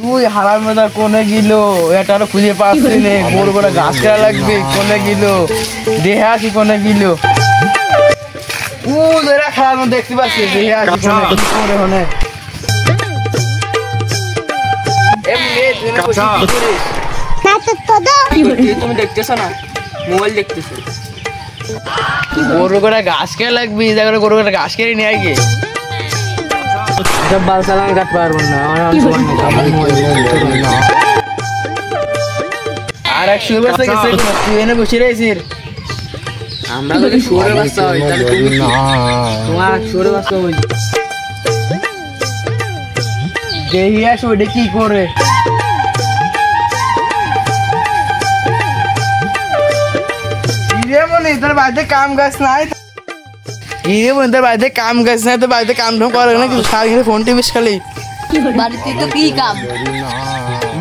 ওই হারামজাদা কোনে গেল এটা আর খুঁজে পাচ্ছি না বড় বড় ঘাস কেনা লাগবে কোনে গেল দেহে আসি কোনে গেল ও এরা খাওয়ার মধ্যে দেখতে পাচ্ছি দেহে আসি কোনে হনে তুমি দেখতেছো না মোবাইল দেখতেছো গরু করে ঘাস কেনা লাগবে গরু করে ঘাস কেটে নিয়ে গিয়ে সব বাল চালান কাট পারবো না আর এক শুয়ে বসে গেছে তুই এনে বসে রয়েছিস আমরা যদি শুয়ে বসতে হয় তাহলে তুমি তোমার শুয়ে বসতে হবে দেহি আসো ওটা কি করে মনে তোর বাড়িতে কাম গাছ নাই তোর বাড়িতে কাম গাছ নাই তোর বাড়িতে কাম ঠাম করে না কিছু সারাদিন ফোন টিভিস খালি বাড়িতে তো কি কাম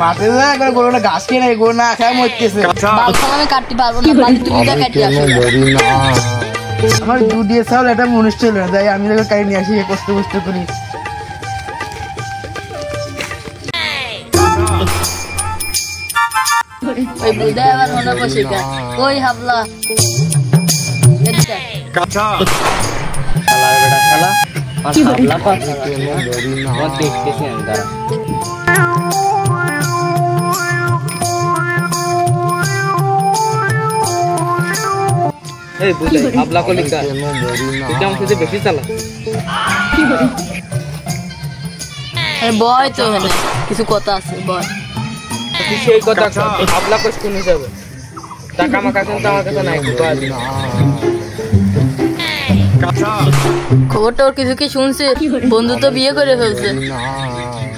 মাঠে না করে গরুটা ঘাস কিনে গরু না খায় মরতেছে আমি কাটতে পারবো না বাড়ি তুমি তো কাটতে আসো আমার দুধ দিয়ে চাল এটা মনুষ্য ছিল না তাই আমি তোকে কাটি নিয়ে আসি কষ্ট কষ্ট করি ওই বুদা আবার মনে বসে কা ওই হাবলা কাঁচা শালা বেটা শালা আর হাবলা পা ও দেখতেছি আমি দাঁড়া এই বুদা হাবলা কো লিখা তুই কেমন থেকে বেশি চালা বয় তো হলে কিছু কথা আছে বয় তুই সেই কথা হাবলা কোস কোন হিসাবে টাকা মাকা কিন্তু আমার কাছে নাই খবরটা ওর কিছু কি শুনছে বন্ধু তো বিয়ে করে ফেলছে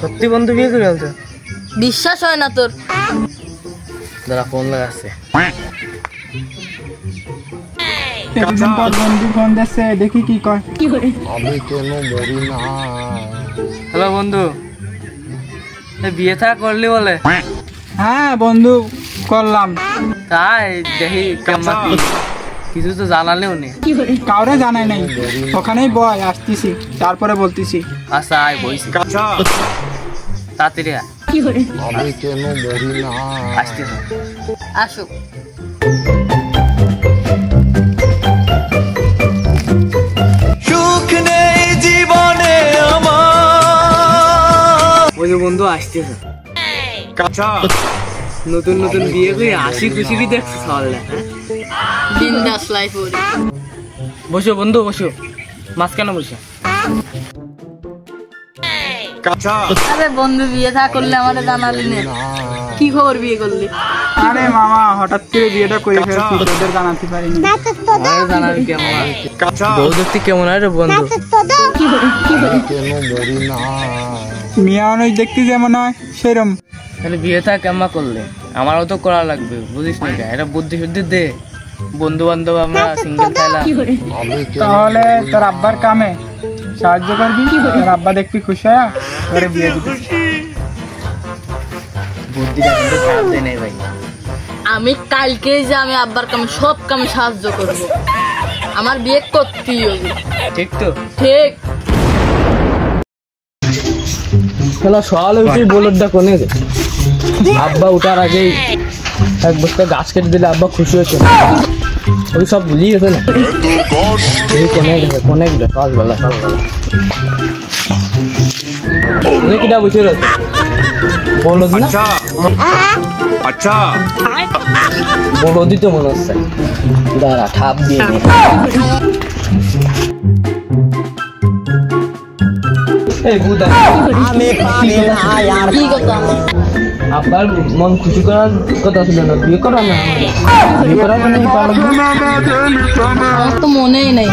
সত্যি বন্ধু বিয়ে করে ফেলছে বিশ্বাস হয় না তোর দাঁড়া ফোন লাগাচ্ছে একদিন পর বন্ধু ফোন দিচ্ছে দেখি কি কয় হ্যালো বন্ধু বিয়ে থা করলি বলে হ্যাঁ বন্ধু করলাম তাই দেখি কেমন কিছু তো জানালেও নেই কাউরে জানাই নাই ওখানেই বয় আসতেছি তারপরে বলতেছি আচ্ছা আয় বইছি তাড়াতাড়ি আসতে আসো সুখ নেই জীবনে আমার ওই যে বন্ধু আসতেছে নতুন নতুন বিয়ে করে হাসি খুশি কি দেখছো সকালে বিন্দাস লাইফ ওরে বসো বন্ধু বসো মাঝখানে বসো আরে বন্ধু বিয়ে থা করলে আমারে জানালি না কি খবর বিয়ে করলি আরে মামা হঠাৎ করে বিয়েটা করে ফেলছি তোদের জানাতে পারিনি জানাবি কেমন বউ দেখতে কেমন হয় রে বন্ধু মিয়া অনেক দেখতে যেমন হয় সেরম তাহলে বিয়ে থা কেমন করলে আমারও তো করা লাগবে বুঝিস না এটা বুদ্ধি শুদ্ধি দে বন্ধু বান্ধব আমরা সিঙ্গেল খেলা তাহলে তোর আব্বার কামে সাহায্য করবি তোর আব্বা দেখবি খুশি হয় তোরে বিয়ে দিবি বুদ্ধিটা কিন্তু খারাপ দেয় নাই ভাই আমি কালকে যে আমি আব্বার কামে সব কামে সাহায্য করব আমার বিয়ে করতেই হবে ঠিক তো ঠিক খেলা সকালে উঠে বলদটা কোনে আব্বা উঠার আগেই এক বস্তা গাছ কেটে দিলে আব্বা খুশি হয়েছে ওই সব ভুলিয়ে গেছে না কোনে গেলে সকালবেলা কিটা বুঝে রয়েছে বলদ না আচ্ছা বলদই তো মনে হচ্ছে দাঁড়া ঠাপ দিয়ে কি কথা আব্বার মন খুশি করার কথা ছিল না বিয়ে করা না বিয়ে করার জন্য আমার তো মনেই নাই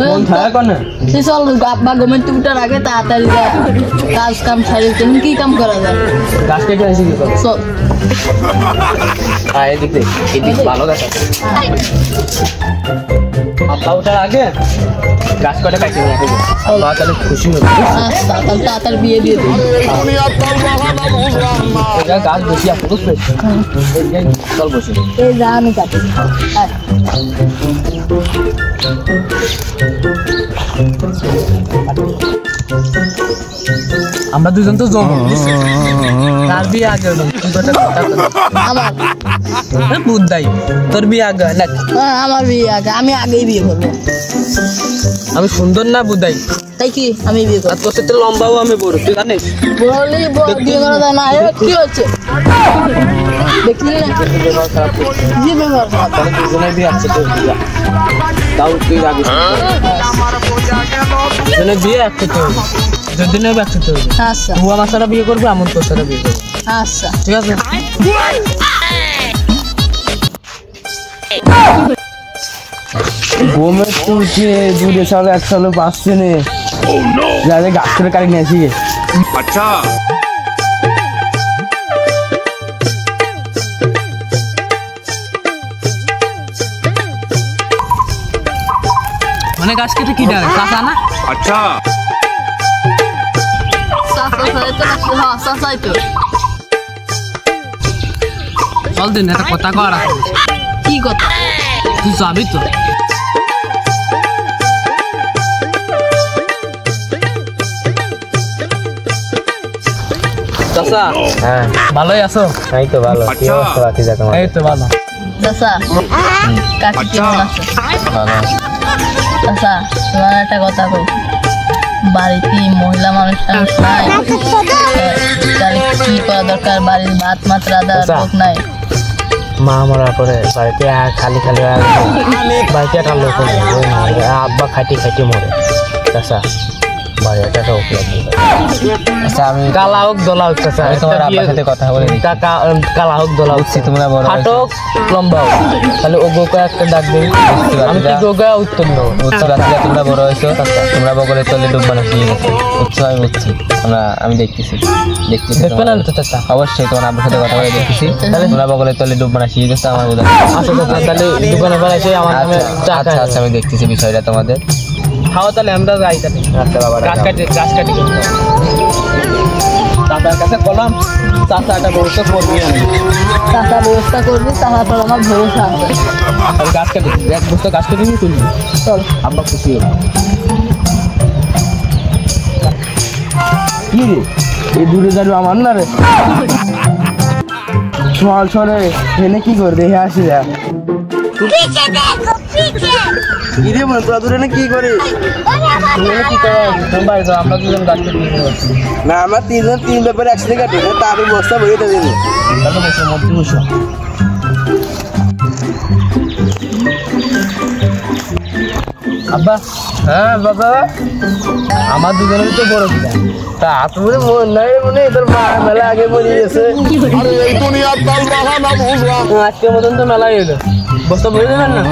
মন থাকে কেন সে চল আব্বা গমেন্ট উঠার আগে তাড়াতাড়ি কাজ কাম ছাড়িয়ে তুমি কি কাম করা যায় গাছ কেটে আসি কি করো চল এদিকে এদিকে ভালো গাছ আছে আব্বা উঠার আগে গাছ কটা কাটিয়ে রাখবে আব্বা তাহলে খুশি হবে তাড়াতাড়ি বিয়ে দিয়ে দিই গাছ বেশি আছে বুঝবে চল বসে এই যা আমি কাটি আমরা দুজন তো জম তার বিয়ে আগে হলো তুই তো একটা কথা বল। আমার বুদ্ধাই তোর বিয়ে আগে হয় না আমার বিয়ে আগে, আমি আগেই বিয়ে করবো। আমি সুন্দর না বুদ্ধাই তাই কি আমি বিয়ে করবো? আর তোর সাথে লম্বাও আমি বড় তুই জানিস বললি বিয়ে করা যায় না? এ কি হচ্ছে দেখলি না? কি ব্যবহার খারাপ? তাহলে দুজনের বিয়ে একসাথে হয়ে যা তাও তুই রাগিস দুজনের বিয়ে একসাথে হবে দুজনের বিয়ে একসাথে হবে আচ্ছা তুই আমার সাথে বিয়ে করবি আমি তোর সাথে বিয়ে করবো আচ্ছা ঠিক আছে বোমের তো উঠে দূরে সালে এক সালে পাচ্ছে নে যাদের গাছ করে কাটি নিয়ে আসি अच्छा মানে গাছ কেটে কি ডাকে কাঁচা না अच्छा চাচাই তো চল দিন একটা কথা কর কি কথা? তুই যাবি তো চাচা হ্যাঁ ভালোই আছো এই তো ভালো কি আচ্ছা। অবস্থা বাকি যা তোমার এই তো ভালো চাচা কাকি কেমন আছে? ভালো চাচা তোমার একটা কথা কই, বাড়িতে মহিলা মানুষ টানুষ নাই, তাহলে কি করা দরকার? বাড়ির ভাত মাত রাধা লোক নাই। মা মরার পরে বাড়িতে খালি খালি বাড়িতে একটা লোক নেই, আব্বা খাটি খাটি মরে চাষা বাড়ি একটা হোক লাগবে। আচ্ছা আমি কালা হোক দোলা হোক চাষা আমি তোমার আব্বার সাথে কথা বলে দিই কালা হোক দোলা হচ্ছে তোমরা বড় খাটো হোক লম্বা হোক তাহলে ও গোকা একটা ডাক দিই আমি কি গোকা উত্তর নেবো উত্তর আসলে তোমরা বড় হয়েছো তোমরা বগলে চলে ডুববা না ঠিক আছে বুঝছো আমি বুঝছি আমি দেখতেছি দেখবে না তো চাষা অবশ্যই তোমার আব্বার সাথে কথা বলে দেখতেছি তাহলে তোমরা বগলে চলে ডুববা না শিখে গেছে আমার বোঝা আচ্ছা তাহলে দোকানে বেড়াইছে আমার নামে আচ্ছা আচ্ছা আমি দেখতেছি বিষয়টা তোমাদের খাওয়া তাহলে আমরা যাই তাহলে আচ্ছা বাবা গাছ কাটি দাদার কাছে কলাম চাচা একটা ব্যবস্থা করবি আমি চাচা ব্যবস্থা করবি, তারপর আমার ভরসা আছে। আর গাছ কাটি এক বস্তা গাছ কেটে নিয়ে তুলবি চল আব্বা খুশি হবে কি রে এই দূরে যাবে আমার না রে চল চলে এনে কি করে দেখে আসি যা কি রে মনে তোরা দূরে কি করে কি করে বাড়ি যাও আমরা দুজন গাছ কেটে নিয়ে যাচ্ছি না আমরা তিনজন তিন ব্যাপারে একসাথে কাটি তার বস্তা ভরে দেবে তাহলে বসে মধ্যে বসো আব্বা হ্যাঁ বাবা আমার দুজনের তো বড় কিনা তা তুমি মন নাই মনে তোর মা মেলা আগে মরে গেছে আজকের মতন তো মেলাই হলো বস্তা বলে দেবেন না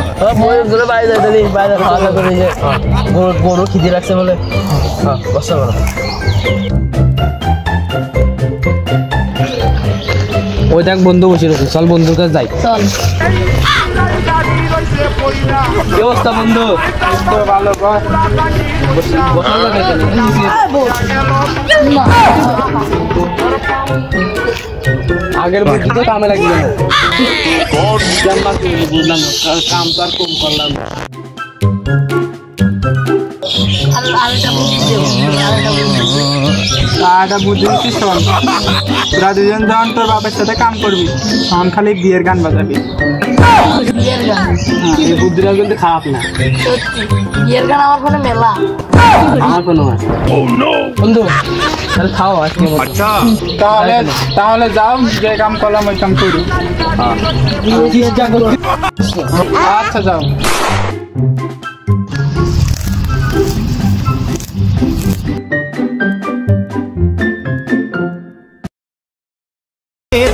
বই ধরে বাইরে যাই তাহলে বাইরে খাওয়া দাওয়া করে যে গরু খিদে রাখছে বলে বস্তা বলো ওই দেখ বন্ধু বসে রয়েছে চল বন্ধুর কাছে যাই চল কি অবস্থা বন্ধু ভালো বসা যাবে আগের বুদ্ধি তো কামে লাগলো না বুঝলাম কাম তো আর কম করলাম একটা বুদ্ধি দিচ্ছিস শোন, তোরা দুজন যখন তোর বাপের সাথে কাম করবি তখন খালি বিয়ের গান বাজাবি। বিয়ের গান এই বুদ্ধিটা কিন্তু খারাপ না সত্যি, বিয়ের গান আমার ফোনে মেলা। আমার কোনো আছে বন্ধু তাহলে খাও আজকে अच्छा তাহলে যাও, যে কাম করলাম ওই কাম করি। আচ্ছা যাও।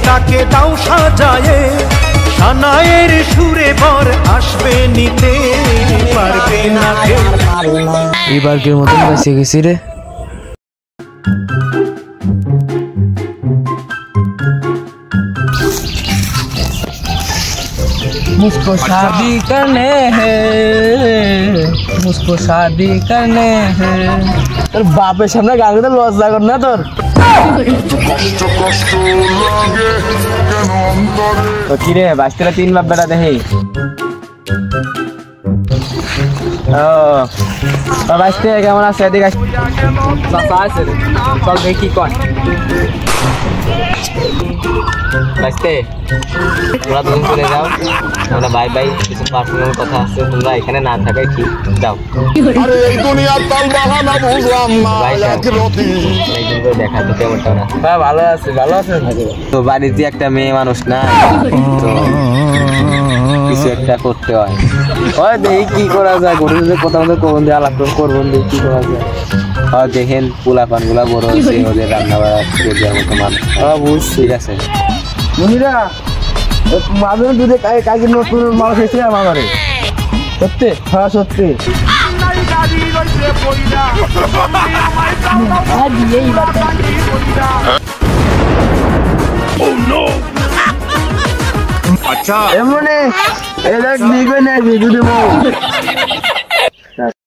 তাকে দাও সাজায়ে সানায়ের সুরে বর আসবে নিতে পারবে না কেউ। এবারকের মতন বেঁচে গেছি রে मुझको शादी करने हैं मुझको शादी करने हैं তোর বাপের সামনে গান করতে লজ্জা কর না তোর তো কি রে বাস্তিরা তিন বাপ বেটা দেখি ও বাইসতে কেমন আছে এদিকে চাচা আছে রে চল দেখি কয় বাইসতে তোমরা দুজন চলে যাও আমরা বাই বাই কিছু পার্সোনাল কথা আছে তোমরা এখানে না থাকাই ঠিক যাও আরে এই দুনিয়ার তাল বাহানা বুঝলাম না একরতি একদিন করে দেখা তো কেমনটা না হ্যাঁ ভালো আছে তো বাড়িতে একটা মেয়ে মানুষ না তো কিছু একটা করতে হয় হয় দেখি কি করা যায় ঘুরে যদি কোথাও করবেন দিয়ে আলাপ করবেন দিয়ে কি করা যায় হয় দেখেন পোলা পান গুলা বড় হচ্ছে ওদের রান্না বাড়া দেওয়ার মতো মানুষ বুঝছি ঠিক আছে মনিরা মাঝে দুধে কাজের নতুন মানুষ এসে আমার সত্যি হ্যাঁ সত্যি अच्छा এমনি এটা দিবে না দুধে